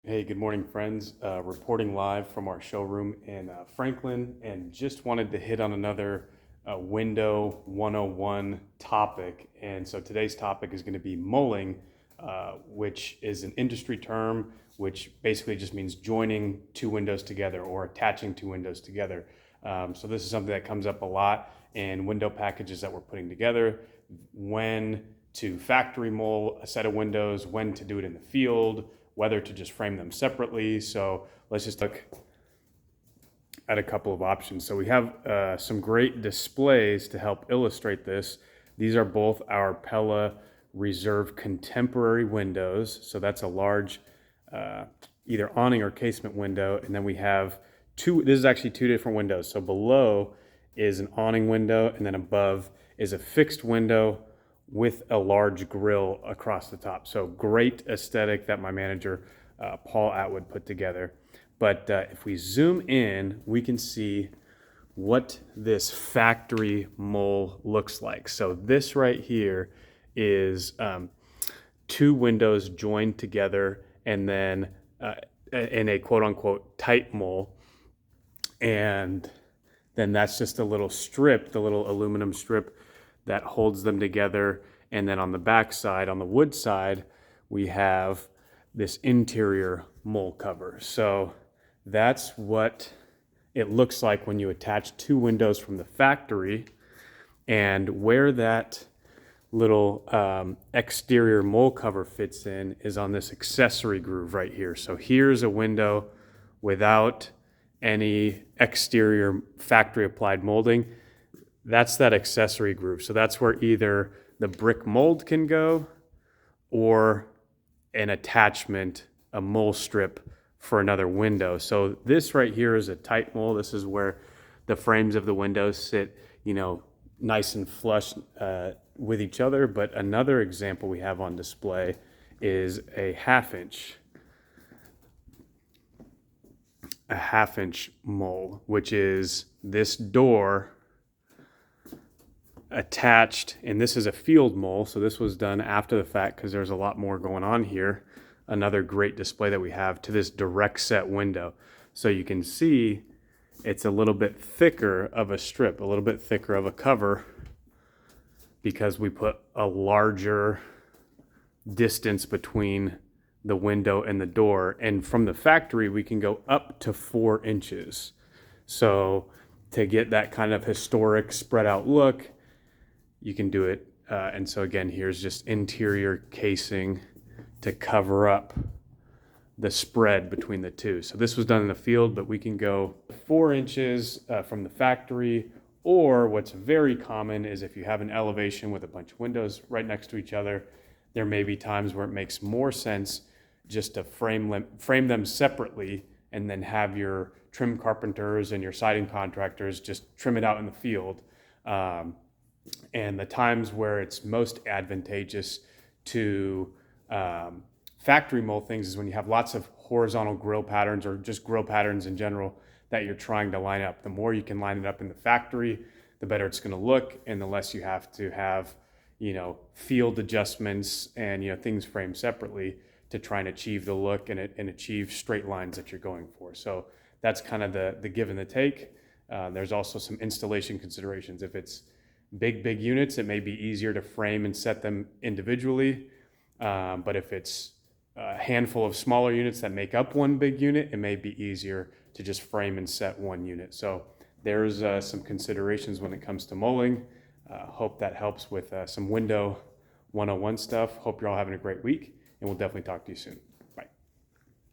Hey, good morning, friends. Reporting live from our showroom in Franklin, and just wanted to hit on another Window 101 topic. And so today's topic is going to be mulling, which is an industry term, which basically just means joining two windows together or attaching two windows together. So this is something that comes up a lot in window packages that we're putting together. When to factory mull a set of windows, when to do it in the field, whether to just frame them separately. So let's just look at a couple of options. So we have some great displays to help illustrate this. These are both our Pella Reserve Contemporary windows. So that's a large either awning or casement window. And then we have this is actually two different windows. So below is an awning window, and then above is a fixed window with a large grill across the top. So great aesthetic that my manager, Paul Atwood, put together. But if we zoom in, we can see what this factory mull looks like. So this right here is two windows joined together and then in a quote unquote tight mull. And then that's just a little strip, the little aluminum strip that holds them together. And then on the back side, on the wood side, we have this interior mull cover. So that's what it looks like when you attach two windows from the factory. And where that little exterior mull cover fits in is on this accessory groove right here. So here's a window without any exterior factory applied molding. That's that accessory groove. So that's where either the brick mold can go or an attachment, a mull strip for another window. So this right here is a tight mull. This is where the frames of the windows sit, nice and flush with each other. But another example we have on display is a half inch mull, which is this door attached, and this is a field mull, so this was done after the fact because there's a lot more going on here. Another great display that we have to this direct set window. So you can see it's a little bit thicker of a strip, a little bit thicker of a cover, because we put a larger distance between the window and the door. And from the factory, we can go up to 4 inches. So to get that kind of historic spread out look, you can do it. And so again, here's just interior casing to cover up the spread between the two. So this was done in the field, but we can go 4 inches from the factory, or what's very common is if you have an elevation with a bunch of windows right next to each other, there may be times where it makes more sense just to frame them separately and then have your trim carpenters and your siding contractors just trim it out in the field. And the times where it's most advantageous to factory mull things is when you have lots of horizontal grill patterns or just grill patterns in general that you're trying to line up. The more you can line it up in the factory, the better it's going to look, and the less you have to have, field adjustments and, things framed separately to try and achieve the look and achieve straight lines that you're going for. So that's kind of the give and the take. There's also some installation considerations. If it's big units, it may be easier to frame and set them individually. But if it's a handful of smaller units that make up one big unit, it may be easier to just frame and set one unit. So there's some considerations when it comes to mulling. Hope that helps with some Window 101 stuff. Hope you're all having a great week, and we'll definitely talk to you soon.